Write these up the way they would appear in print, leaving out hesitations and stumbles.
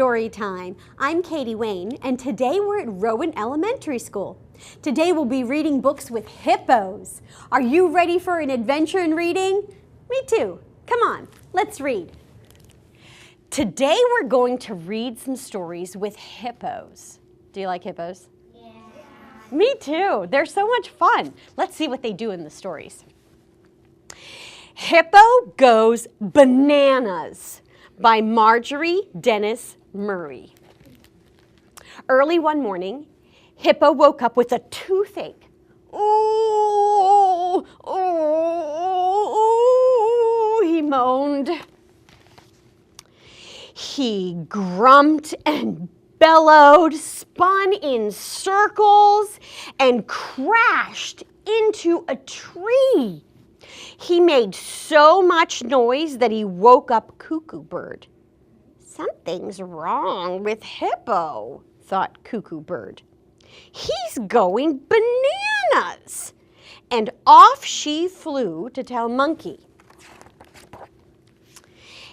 StoryTime. I'm Katy Wayne, and today we're at Rowan Elementary School. Today we'll be reading books with hippos. Are you ready for an adventure in reading? Me too. Come on, let's read. Today we're going to read some stories with hippos. Do you like hippos? Yeah. Me too. They're so much fun. Let's see what they do in the stories. Hippo Goes Bananas by Marjorie Dennis Murray. Early one morning, Hippo woke up with a toothache. "Oh, oh, oh," he moaned. He grumped and bellowed, spun in circles, and crashed into a tree. He made so much noise that he woke up Cuckoo Bird. "Something's wrong with Hippo," thought Cuckoo Bird. "He's going bananas." And off she flew to tell Monkey.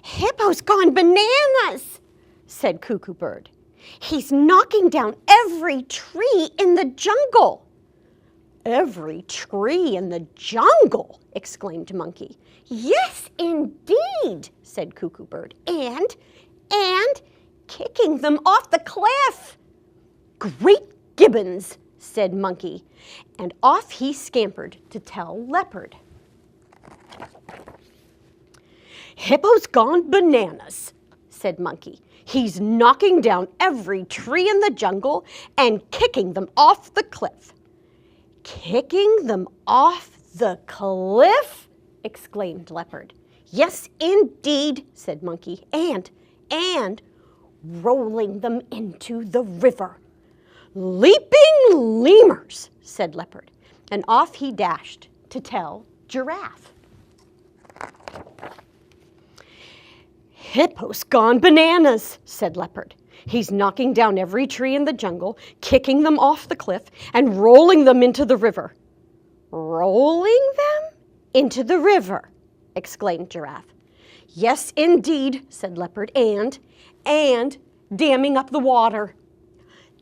"Hippo's gone bananas," said Cuckoo Bird. "He's knocking down every tree in the jungle." "Every tree in the jungle?" exclaimed Monkey. "Yes, indeed," said Cuckoo Bird. And kicking them off the cliff." "Great gibbons," said Monkey, and off he scampered to tell Leopard. "Hippo's gone bananas," said Monkey. "He's knocking down every tree in the jungle and kicking them off the cliff." "Kicking them off the cliff?" exclaimed Leopard. "Yes, indeed," said Monkey, and rolling them into the river." "Leaping lemurs," said Leopard, and off he dashed to tell Giraffe. "Hippo's gone bananas," said Leopard. "He's knocking down every tree in the jungle, kicking them off the cliff, and rolling them into the river." "Rolling them into the river?" exclaimed Giraffe. "Yes, indeed," said Leopard, and damming up the water."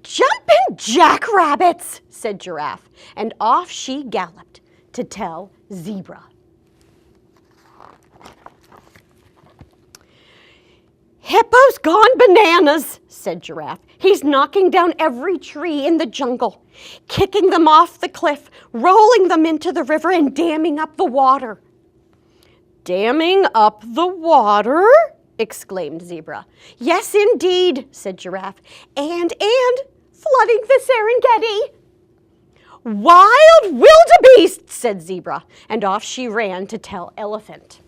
"Jumpin' jackrabbits," said Giraffe, and off she galloped to tell Zebra. "Hippo's gone bananas," said Giraffe. "He's knocking down every tree in the jungle, kicking them off the cliff, rolling them into the river, and damming up the water." "Damming up the water?" exclaimed Zebra. "Yes, indeed," said Giraffe, and flooding the Serengeti." "Wild wildebeest," said Zebra, and off she ran to tell Elephant.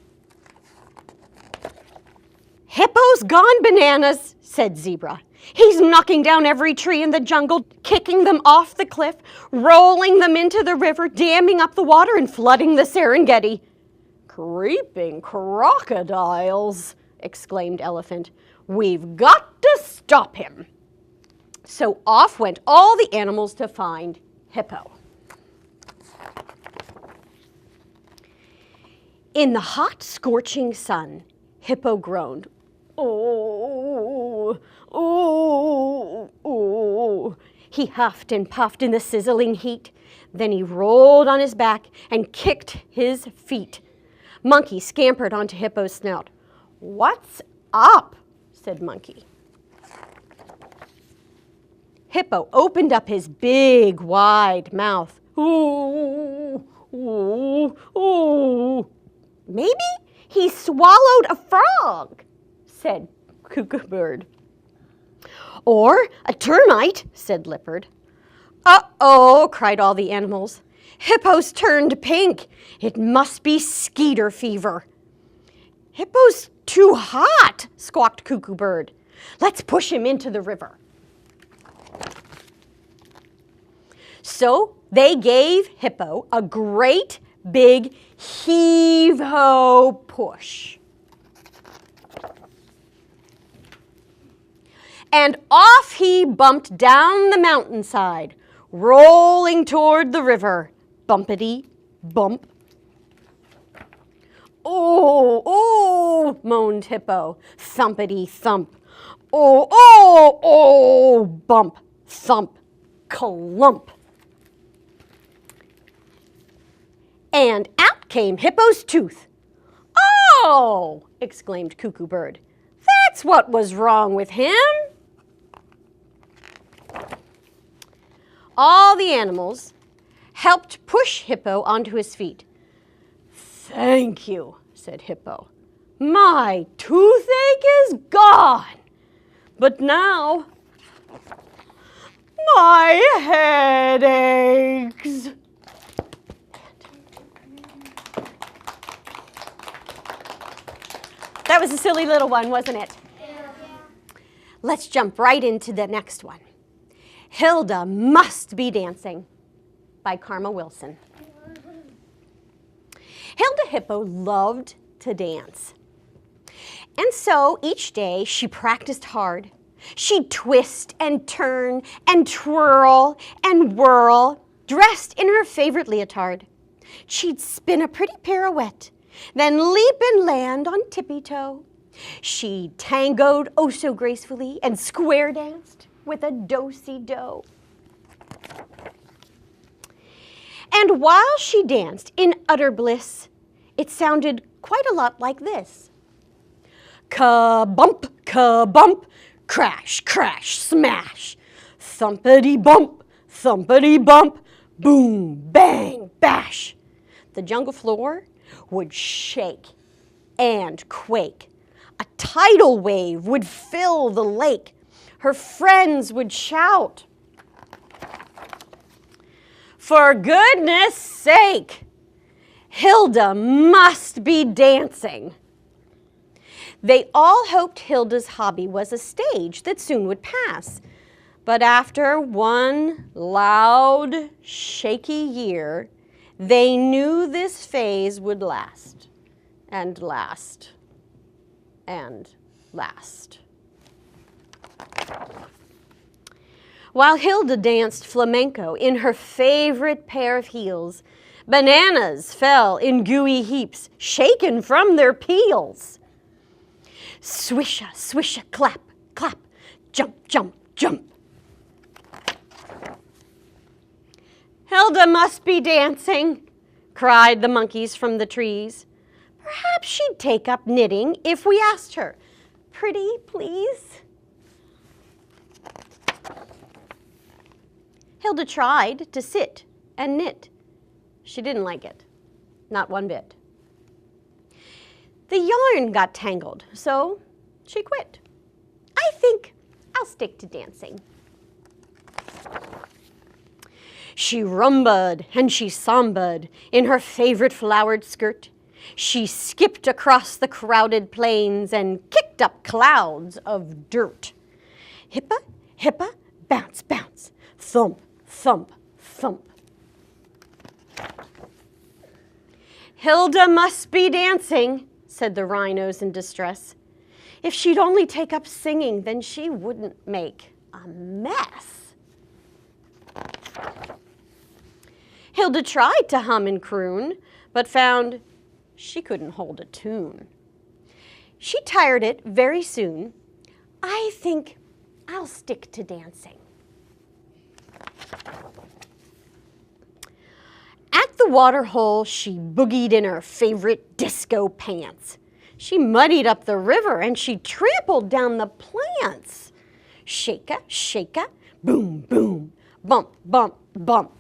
"Hippo's gone bananas," said Zebra. "He's knocking down every tree in the jungle, kicking them off the cliff, rolling them into the river, damming up the water, and flooding the Serengeti." "Creeping crocodiles," exclaimed Elephant. "We've got to stop him." So off went all the animals to find Hippo. In the hot, scorching sun, Hippo groaned. "Oh, oh, oh." He huffed and puffed in the sizzling heat. Then he rolled on his back and kicked his feet. Monkey scampered onto Hippo's snout. "What's up?" said Monkey. Hippo opened up his big, wide mouth. "Ooh, ooh, ooh." "Maybe he swallowed a frog," said Cuckoo Bird. "Or a termite," said Leopard. "Uh-oh," cried all the animals. "Hippo's turned pink. It must be skeeter fever." "Hippo's too hot," squawked Cuckoo Bird. "Let's push him into the river." So they gave Hippo a great big heave-ho push. And off he bumped down the mountainside, rolling toward the river. Bumpity bump. "Oh, oh," moaned Hippo. "Thumpity thump." Oh, oh, oh, bump, thump, clump. And out came Hippo's tooth. Oh, exclaimed Cuckoo Bird. That's what was wrong with him. All the animals helped push Hippo onto his feet. Thank you, said Hippo. My toothache is gone. But now, my head aches. That was a silly little one, wasn't it? Yeah. Let's jump right into the next one. Hilda Must Be Dancing by Karma Wilson. Hilda Hippo loved to dance. And so each day she practiced hard. She'd twist and turn and twirl and whirl, dressed in her favorite leotard. She'd spin a pretty pirouette, then leap and land on tippy-toe. She tangoed oh so gracefully and square danced with a do-si-do. And while she danced in utter bliss, it sounded quite a lot like this. Ka-bump, ka-bump, crash, crash, smash. Thumpity-bump, thumpity-bump, boom, bang, bash. The jungle floor would shake and quake. A tidal wave would fill the lake. Her friends would shout, for goodness sake, Hilda must be dancing. They all hoped Hilda's hobby was a stage that soon would pass. But after one loud, shaky year, they knew this phase would last, and last, and last. While Hilda danced flamenco in her favorite pair of heels, bananas fell in gooey heaps, shaken from their peels. Swisha, swisha, clap, clap, jump, jump, jump. Hilda must be dancing, cried the monkeys from the trees. Perhaps she'd take up knitting if we asked her. Pretty, please? Hilda tried to sit and knit. She didn't like it, not one bit. The yarn got tangled, so she quit. I think I'll stick to dancing. She rumba'd and she samba'd in her favorite flowered skirt. She skipped across the crowded plains and kicked up clouds of dirt. Hippa, hippa, bounce, bounce, thump, thump, thump. Hilda must be dancing, said the rhinos in distress. If she'd only take up singing, then she wouldn't make a mess. Hilda tried to hum and croon, but found she couldn't hold a tune. She tired it very soon. I think I'll stick to dancing. At the water hole, she boogied in her favorite disco pants. She muddied up the river and she trampled down the plants. Shake-a, shake-a, boom, boom, bump, bump, bump.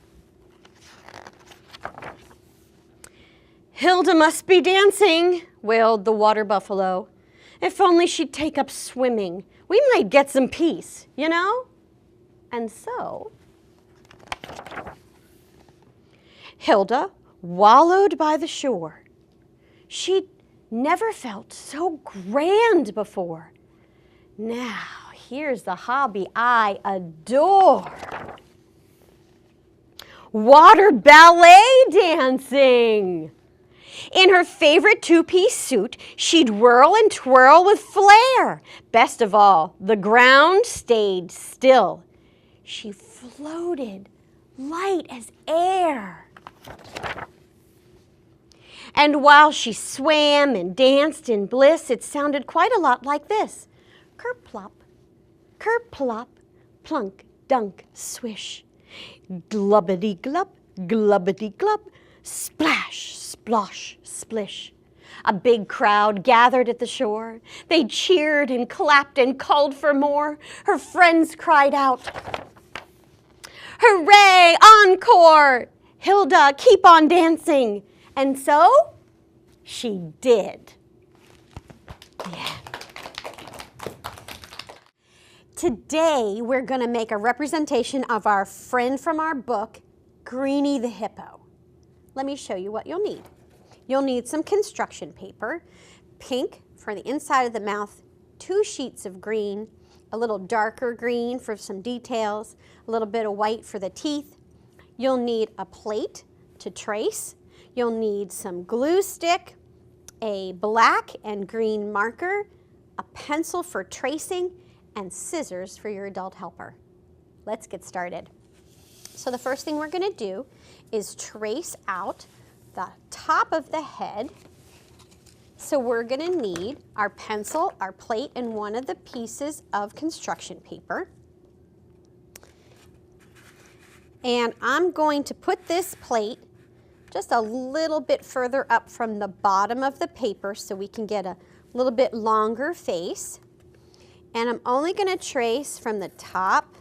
Hilda must be dancing, wailed the water buffalo. If only she'd take up swimming, we might get some peace, you know? And so, Hilda wallowed by the shore. She'd never felt so grand before. Now, here's the hobby I adore. Water ballet dancing. In her favorite two-piece suit, she'd whirl and twirl with flair. Best of all, the ground stayed still. She floated light as air. And while she swam and danced in bliss, it sounded quite a lot like this. Kerplop, Kerp plop, plunk, dunk, swish. Glubbity glub, glubbity glub, splash, splosh, splish. A big crowd gathered at the shore. They cheered and clapped and called for more. Her friends cried out, "Hooray, encore! Hilda, keep on dancing." And so she did. Yeah. Today, we're going to make a representation of our friend from our book, Greenie the Hippo. Let me show you what you'll need. You'll need some construction paper, pink for the inside of the mouth, 2 sheets of green, a little darker green for some details, a little bit of white for the teeth. You'll need a plate to trace. You'll need some glue stick, a black and green marker, a pencil for tracing, and scissors for your adult helper. Let's get started. So the first thing we're going to do is trace out the top of the head. So we're going to need our pencil, our plate, and one of the pieces of construction paper. And I'm going to put this plate just a little bit further up from the bottom of the paper so we can get a little bit longer face. And I'm only going to trace from the top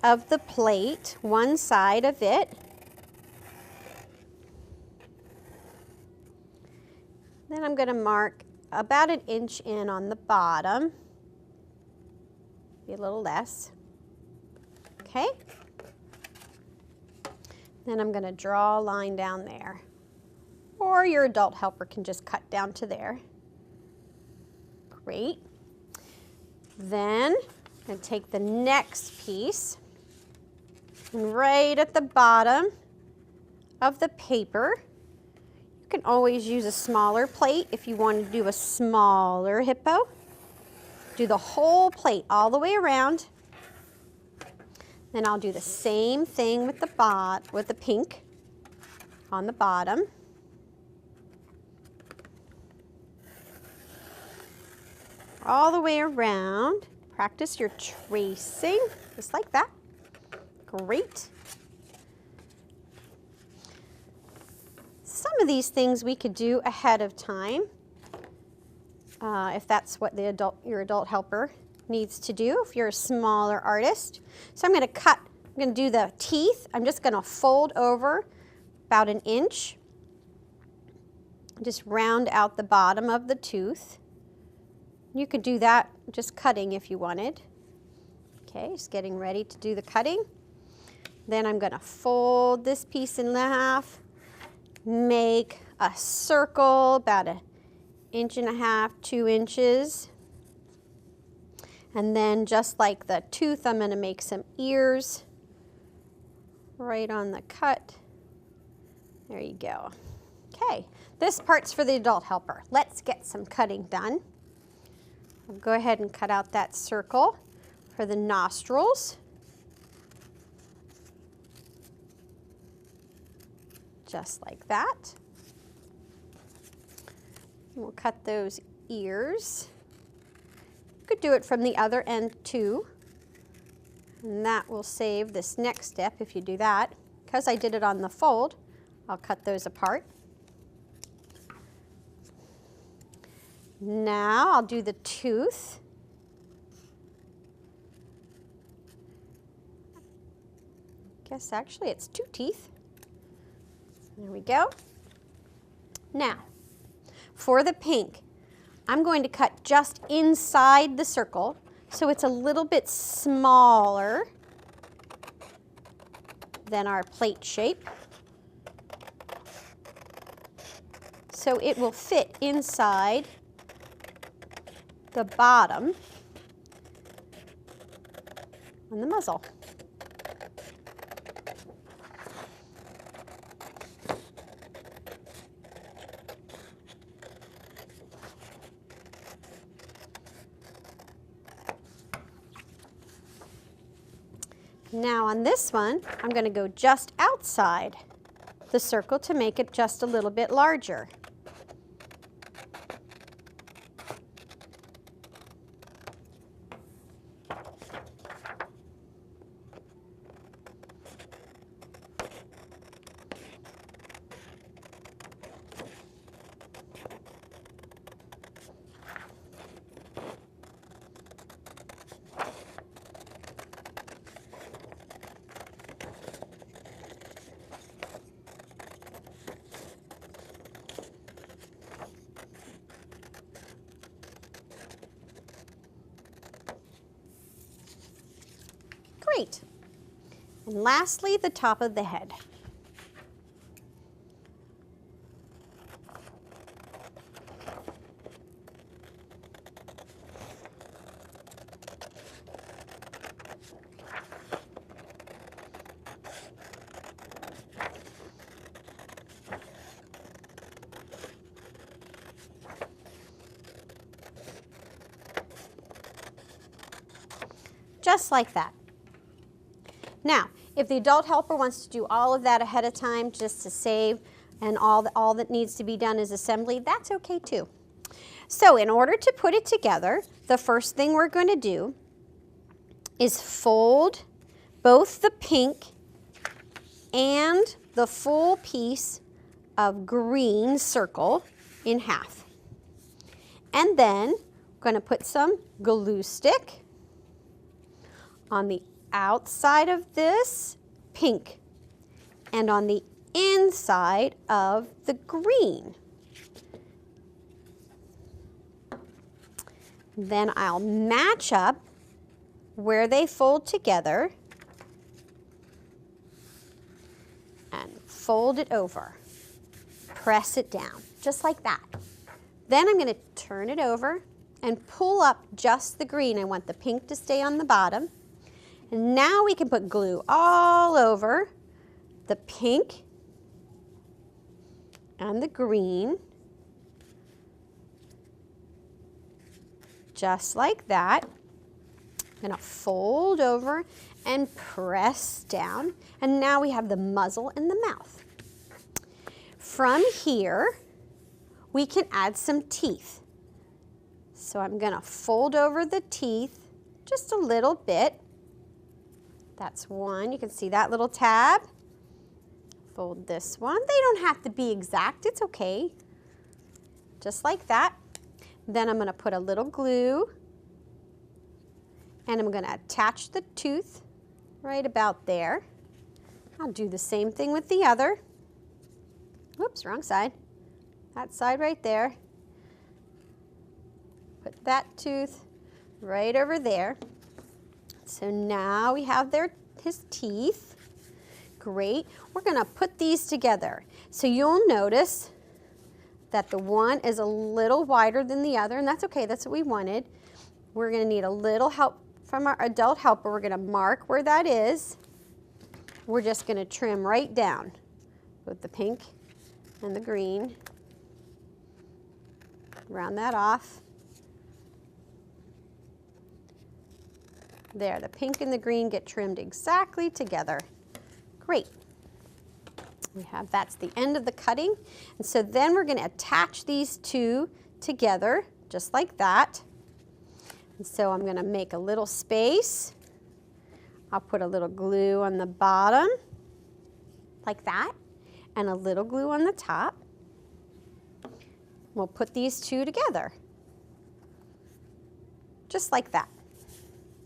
of the plate, one side of it. Then I'm going to mark about 1 inch in on the bottom, maybe a little less. Okay. Then I'm going to draw a line down there. Or your adult helper can just cut down to there. Great. Then I'm going to take the next piece, and right at the bottom of the paper, you can always use a smaller plate if you want to do a smaller hippo. Do the whole plate all the way around. Then I'll do the same thing with the pink on the bottom. All the way around. Practice your tracing, just like that. Great. Some of these things we could do ahead of time, if that's what your adult helper needs to do, if you're a smaller artist. So I'm going to do the teeth. I'm just going to fold over about 1 inch. Just round out the bottom of the tooth. You could do that just cutting if you wanted. Okay, just getting ready to do the cutting. Then I'm going to fold this piece in half, make a circle about 1.5 inches, 2 inches. And then just like the tooth, I'm going to make some ears right on the cut. There you go. Okay, this part's for the adult helper. Let's get some cutting done. I'll go ahead and cut out that circle for the nostrils. Just like that. We'll cut those ears. You could do it from the other end too. And that will save this next step if you do that. Because I did it on the fold, I'll cut those apart. Now I'll do the tooth. Guess actually it's 2 teeth. There we go. Now, for the pink, I'm going to cut just inside the circle, so it's a little bit smaller than our plate shape. So it will fit inside the bottom on the muzzle. Now on this one, I'm going to go just outside the circle to make it just a little bit larger. Great. And lastly, the top of the head. Just like that. Now, if the adult helper wants to do all of that ahead of time just to save and all that needs to be done is assembly, that's okay too. So in order to put it together, the first thing we're going to do is fold both the pink and the full piece of green circle in half. And then we're going to put some glue stick on the outside of this pink and on the inside of the green. Then I'll match up where they fold together and fold it over. Press it down, just like that. Then I'm going to turn it over and pull up just the green. I want the pink to stay on the bottom. And now we can put glue all over the pink and the green, just like that. I'm going to fold over and press down, and now we have the muzzle and the mouth. From here, we can add some teeth. So I'm going to fold over the teeth just a little bit. That's one. You can see that little tab. Fold this one. They don't have to be exact. It's okay. Just like that. Then I'm going to put a little glue, and I'm going to attach the tooth right about there. I'll do the same thing with the other. Whoops, wrong side. That side right there. Put that tooth right over there. So now we have his teeth. Great. We're going to put these together. So you'll notice that the one is a little wider than the other, and that's okay. That's what we wanted. We're going to need a little help from our adult helper. We're going to mark where that is. We're just going to trim right down with the pink and the green. Round that off. There, the pink and the green get trimmed exactly together. Great. That's the end of the cutting. And so then we're going to attach these two together, just like that. And so I'm going to make a little space. I'll put a little glue on the bottom, like that, and a little glue on the top. We'll put these two together, just like that.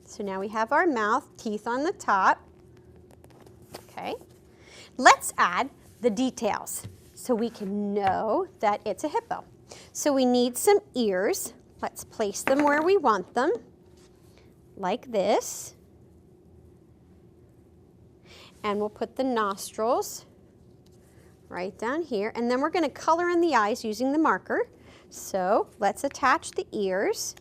So now we have our mouth, teeth on the top. Okay. Let's add the details so we can know that it's a hippo. So we need some ears. Let's place them where we want them, like this. And we'll put the nostrils right down here. And then we're going to color in the eyes using the marker. So let's attach the ears.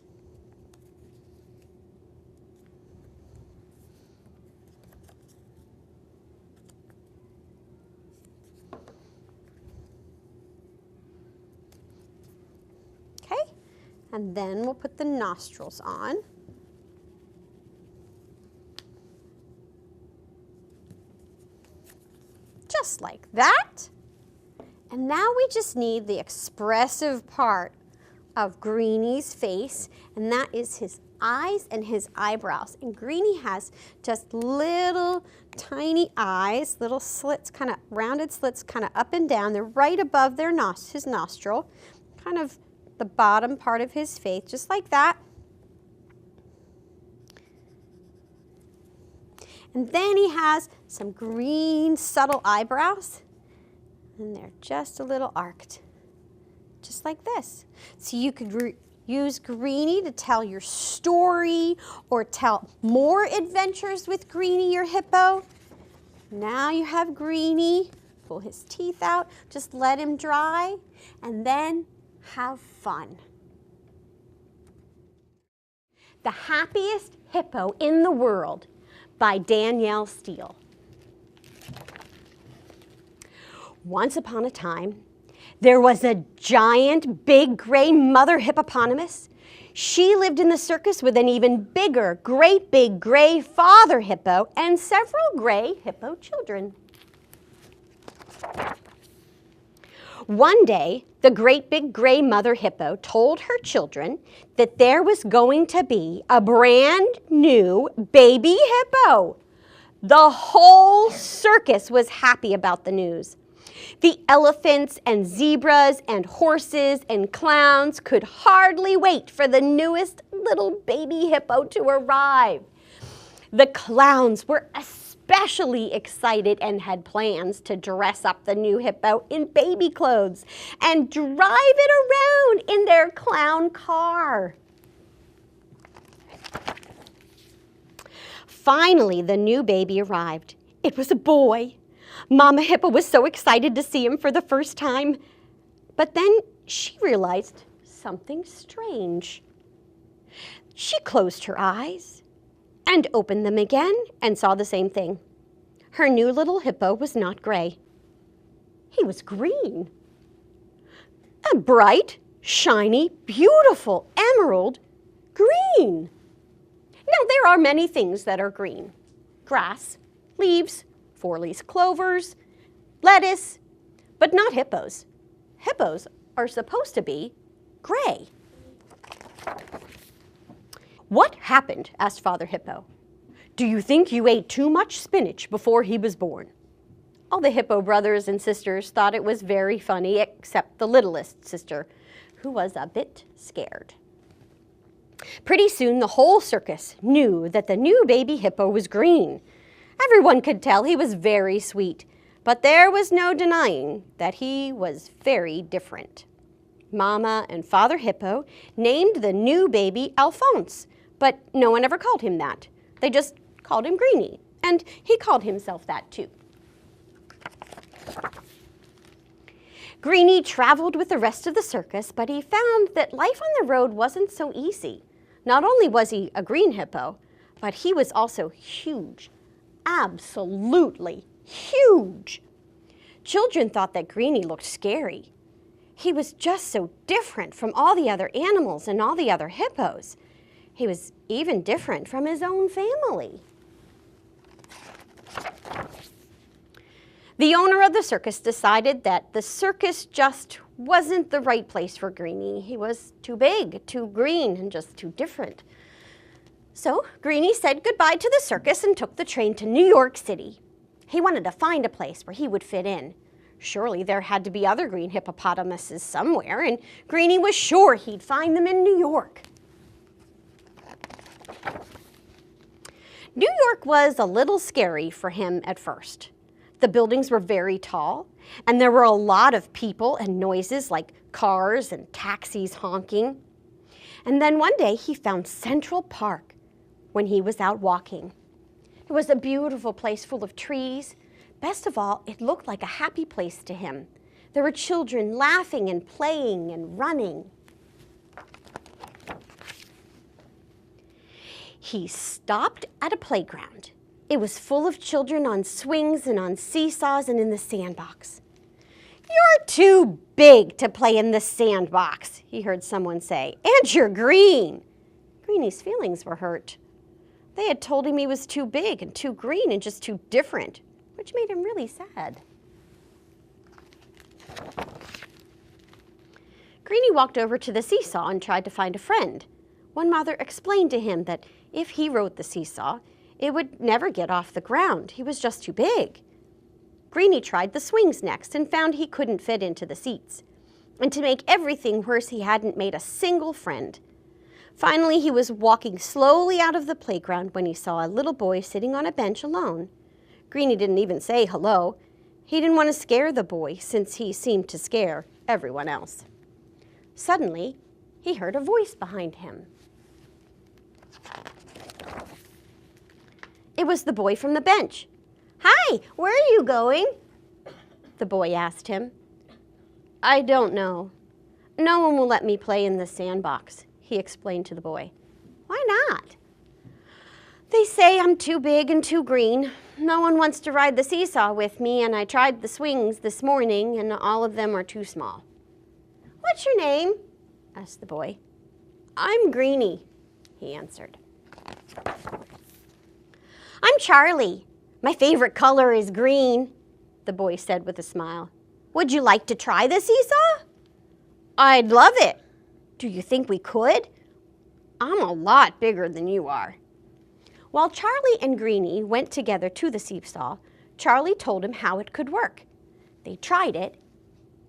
And then we'll put the nostrils on. Just like that. And now we just need the expressive part of Greenie's face, and that is his eyes and his eyebrows. And Greenie has just little tiny eyes, little slits, kind of rounded slits, kind of up and down. They're right above his nostril, kind of the bottom part of his face, just like that. And then he has some green subtle eyebrows, and they're just a little arched, just like this. So you could Use Greenie to tell your story or tell more adventures with Greenie, your hippo. Now you have Greenie. Pull his teeth out, just let him dry, and then have fun. The Happiest Hippo in the World by Danielle Steele. Once upon a time, there was a giant, big, gray mother hippopotamus. She lived in the circus with an even bigger, great big gray father hippo and several gray hippo children. One day, the great big gray mother hippo told her children that there was going to be a brand new baby hippo. The whole circus was happy about the news. The elephants and zebras and horses and clowns could hardly wait for the newest little baby hippo to arrive. The clowns were especially excited and had plans to dress up the new hippo in baby clothes and drive it around in their clown car. Finally, the new baby arrived. It was a boy. Mama Hippo was so excited to see him for the first time. But then she realized something strange. She closed her eyes and opened them again and saw the same thing. Her new little hippo was not gray. He was green. A bright, shiny, beautiful emerald green. Now, there are many things that are green. Grass, leaves, four-leaf clovers, lettuce, but not hippos. Hippos are supposed to be gray. What happened? Asked Father Hippo. Do you think you ate too much spinach before he was born? All the hippo brothers and sisters thought it was very funny, except the littlest sister, who was a bit scared. Pretty soon, the whole circus knew that the new baby hippo was green. Everyone could tell he was very sweet, but there was no denying that he was very different. Mama and Father Hippo named the new baby Alphonse, but no one ever called him that. They just called him Greenie, and he called himself that too. Greenie traveled with the rest of the circus, but he found that life on the road wasn't so easy. Not only was he a green hippo, but he was also huge. Absolutely huge. Children thought that Greenie looked scary. He was just so different from all the other animals and all the other hippos. He was even different from his own family. The owner of the circus decided that the circus just wasn't the right place for Greenie. He was too big, too green, and just too different. So Greenie said goodbye to the circus and took the train to New York City. He wanted to find a place where he would fit in. Surely there had to be other green hippopotamuses somewhere, and Greenie was sure he'd find them in New York. New York was a little scary for him at first. The buildings were very tall, and there were a lot of people and noises like cars and taxis honking. And then one day he found Central Park when he was out walking. It was a beautiful place full of trees. Best of all, it looked like a happy place to him. There were children laughing and playing and running. He stopped at a playground. It was full of children on swings and on seesaws and in the sandbox. "You're too big to play in the sandbox," he heard someone say, "and you're green." Greenie's feelings were hurt. They had told him he was too big and too green and just too different, which made him really sad. Greenie walked over to the seesaw and tried to find a friend. One mother explained to him that if he rode the seesaw, it would never get off the ground. He was just too big. Greenie tried the swings next and found he couldn't fit into the seats. And to make everything worse, he hadn't made a single friend. Finally, he was walking slowly out of the playground when he saw a little boy sitting on a bench alone. Greenie didn't even say hello. He didn't want to scare the boy since he seemed to scare everyone else. Suddenly, he heard a voice behind him. It was the boy from the bench. "Hi, where are you going?" the boy asked him. "I don't know. No one will let me play in the sandbox," he explained to the boy. "Why not?" "They say I'm too big and too green. No one wants to ride the seesaw with me, and I tried the swings this morning, and all of them are too small." "What's your name?" asked the boy. "I'm Greenie," he answered. "I'm Charlie. My favorite color is green," the boy said with a smile. "Would you like to try the seesaw?" "I'd love it. Do you think we could? I'm a lot bigger than you are." While Charlie and Greenie went together to the seesaw, Charlie told him how it could work. They tried it,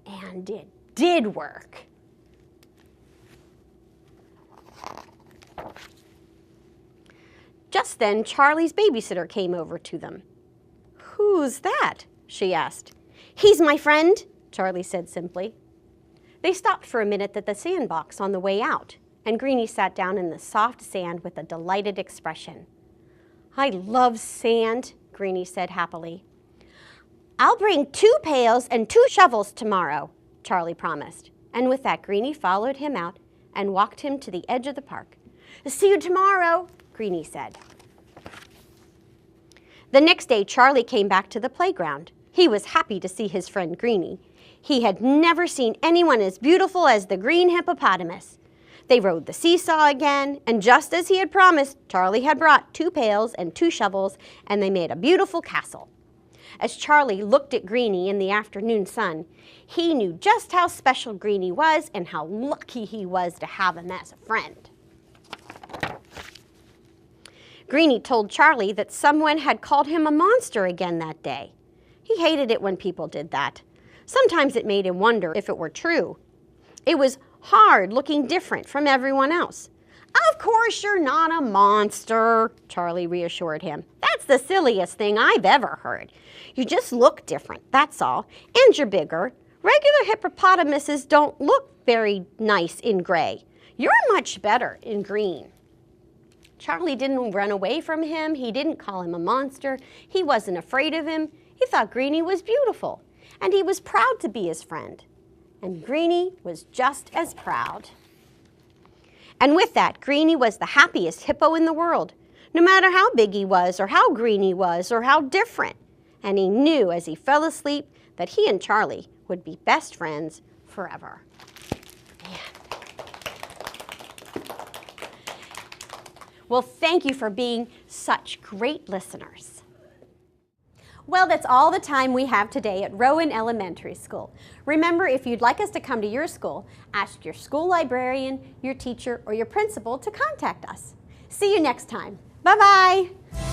and it did work. Just then, Charlie's babysitter came over to them. "Who's that?" she asked. "He's my friend," Charlie said simply. They stopped for a minute at the sandbox on the way out, and Greenie sat down in the soft sand with a delighted expression. "I love sand," Greenie said happily. "I'll bring 2 pails and 2 shovels tomorrow," Charlie promised. And with that, Greenie followed him out and walked him to the edge of the park. "See you tomorrow," Greenie said. The next day, Charlie came back to the playground. He was happy to see his friend Greenie. He had never seen anyone as beautiful as the green hippopotamus. They rode the seesaw again, and just as he had promised, Charlie had brought 2 pails and 2 shovels, and they made a beautiful castle. As Charlie looked at Greenie in the afternoon sun, he knew just how special Greenie was and how lucky he was to have him as a friend. Greenie told Charlie that someone had called him a monster again that day. He hated it when people did that. Sometimes it made him wonder if it were true. It was hard looking different from everyone else. "Of course you're not a monster," Charlie reassured him. "That's the silliest thing I've ever heard. You just look different, that's all. And you're bigger. Regular hippopotamuses don't look very nice in gray. You're much better in green." Charlie didn't run away from him. He didn't call him a monster. He wasn't afraid of him. He thought Greenie was beautiful, and he was proud to be his friend. And Greenie was just as proud. And with that, Greenie was the happiest hippo in the world, no matter how big he was, or how green he was, or how different. And he knew as he fell asleep that he and Charlie would be best friends forever. Well, thank you for being such great listeners. Well, that's all the time we have today at Rowan Elementary School. Remember, if you'd like us to come to your school, ask your school librarian, your teacher, or your principal to contact us. See you next time. Bye-bye.